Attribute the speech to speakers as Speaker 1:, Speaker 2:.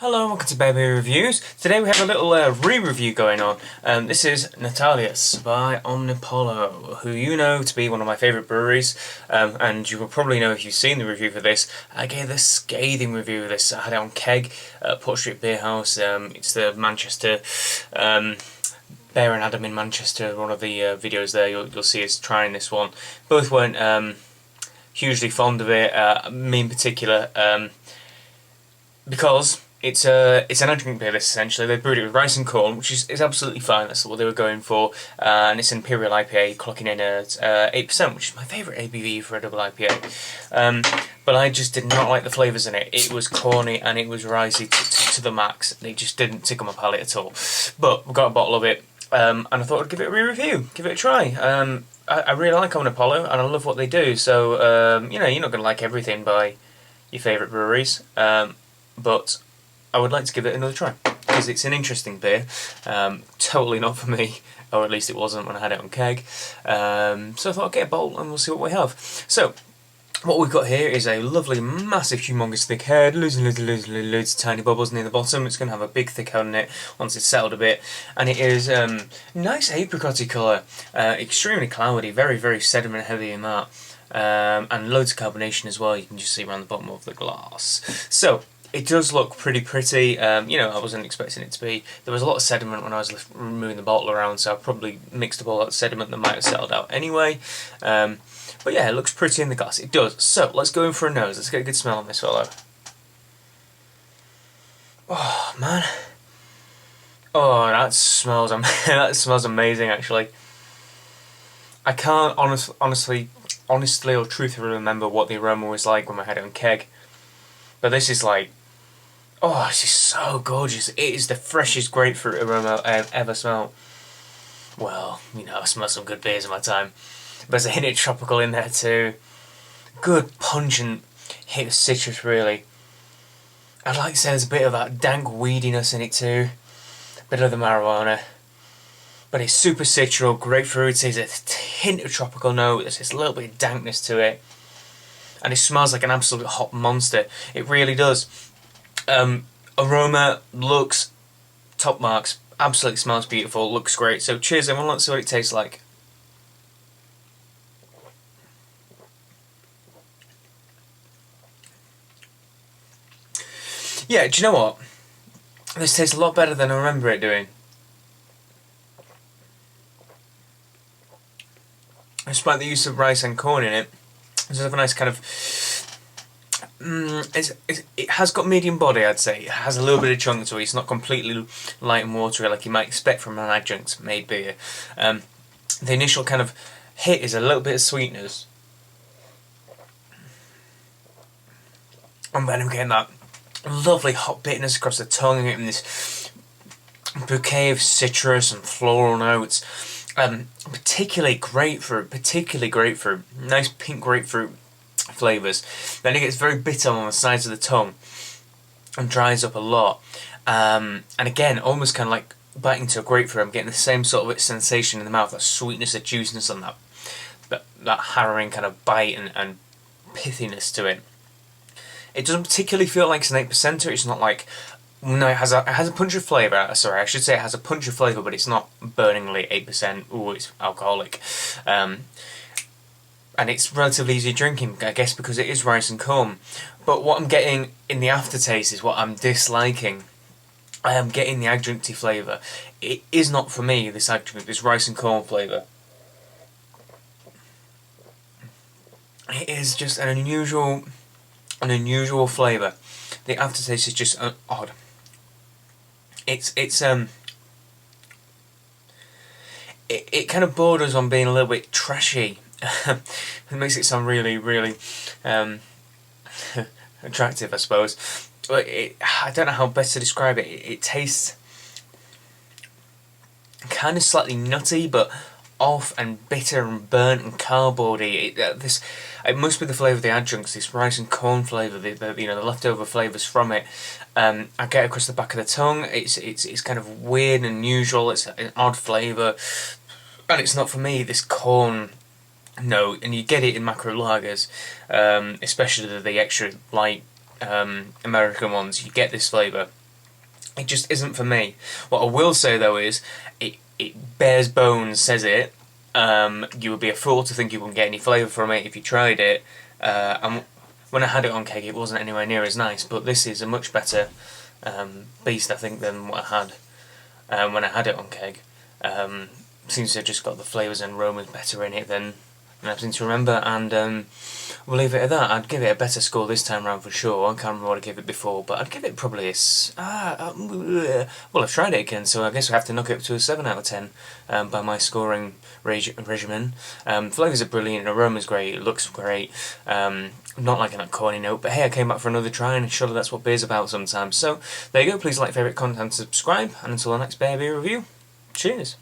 Speaker 1: Hello and welcome to Baby Reviews. Today we have a little re-review going on. This is Nathalius by Omnipollo, who you know to be one of my favourite breweries, and you will probably know if you've seen the review for this. I gave a scathing review of this. I had it on Keg at Port Street Beer House. It's the Manchester, Bear and Adam in Manchester, one of the videos there you'll see us trying this one. Both weren't hugely fond of it, me in particular, because it's an adjunct beer, this essentially. They brewed it with rice and corn, which is absolutely fine. That's what they were going for. And it's an Imperial IPA, clocking in at 8%, which is my favourite ABV for a double IPA. But I just did not like the flavours in it. It was corny and it was ricey to the max. They just didn't tickle my palate at all. But we got a bottle of it, and I thought I'd give it a re-review, give it a try. I really like Omnipollo and I love what they do. So you know, you're not going to like everything by your favourite breweries, but I would like to give it another try because it's an interesting beer. Totally not for me, or at least it wasn't when I had it on Keg. So I thought I'd get a bowl and we'll see what we have. So what we've got here is a lovely, massive, humongous thick head, loads of tiny bubbles near the bottom. It's going to have a big thick head on it once it's settled a bit, and it is nice apricotty colour, extremely cloudy, very sediment heavy in that, and loads of carbonation as well. You can just see around the bottom of the glass. So it does look pretty. You know, I wasn't expecting it to be. There was a lot of sediment when I was moving the bottle around, so I probably mixed up all that sediment that might have settled out anyway. But yeah, it looks pretty in the glass. It does. So let's go in for a nose. Let's get a good smell on this fellow. Oh man. Oh, that smells that smells amazing. Actually, I can't honestly or truthfully remember what the aroma was like when I had it on Keg. But this is like, oh, this is so gorgeous. It is the freshest grapefruit aroma I've ever smelled. Well, you know, I've smelled some good beers in my time. But there's a hint of tropical in there too. Good pungent hit of citrus, really. I'd like to say there's a bit of that dank weediness in it too. A bit of the marijuana. But it's super citral, grapefruit. There's a hint of tropical note. There's this little bit of dankness to it. And it smells like an absolute hot monster. It really does. Aroma, looks, top marks. Absolutely smells beautiful, looks great. So cheers everyone, let's see what it tastes like. Yeah, do you know what? This tastes a lot better than I remember it doing. Despite the use of rice and corn in it, there's a nice kind of... it has got medium body, I'd say. It has a little bit of chunk to it. It's not completely light and watery like you might expect from an adjunct made beer. The initial kind of hit is a little bit of sweetness. And then I'm getting that lovely hot bitterness across the tongue and this bouquet of citrus and floral notes. Particularly grapefruit, nice pink grapefruit flavours. Then it gets very bitter on the sides of the tongue and dries up a lot. And again, almost kind of like biting into a grapefruit, I'm getting the same sort of sensation in the mouth, that sweetness, that juiciness on that harrowing kind of bite and pithiness to it. It doesn't particularly feel like it's an 8%er. It's not like... No, it has a punch of flavour. Sorry, I should say it has a punch of flavour, but it's not burningly 8%. Ooh, it's alcoholic. And it's relatively easy drinking, I guess, because it is rice and corn. But what I'm getting in the aftertaste is what I'm disliking. I am getting the adjuncty flavour. It is not for me, this adjunct, this rice and corn flavour. It is just an unusual flavour. The aftertaste is just odd. It kind of borders on being a little bit trashy. It makes it sound really attractive, I suppose. But I don't know how best to describe it. It tastes kind of slightly nutty, but off and bitter and burnt and cardboardy. It must be the flavour of the adjuncts, this rice and corn flavour, the leftover flavours from it. I get across the back of the tongue. It's kind of weird and unusual. It's an odd flavour, and it's not for me. This corn note, and you get it in macro lagers, especially the extra light American ones. You get this flavour. It just isn't for me. What I will say though is, it bears bones, says it. You would be a fool to think you wouldn't get any flavour from it if you tried it. And when I had it on keg, it wasn't anywhere near as nice. But this is a much better beast, I think, than what I had when I had it on keg. Seems to have just got the flavours and aromas better in it than I seem to remember. And we'll leave it at that. I'd give it a better score this time round for sure. I can't remember what I gave it before, but I'd give it probably well, I've tried it again, so I guess I have to knock it up to a 7 out of 10 by my scoring regimen. Flavours are brilliant, aroma's great, it looks great. Not liking that corny note, but hey, I came back for another try, and surely that's what beer's about sometimes. So there you go. Please like, favourite, comment, and subscribe. And until the next beer review, cheers.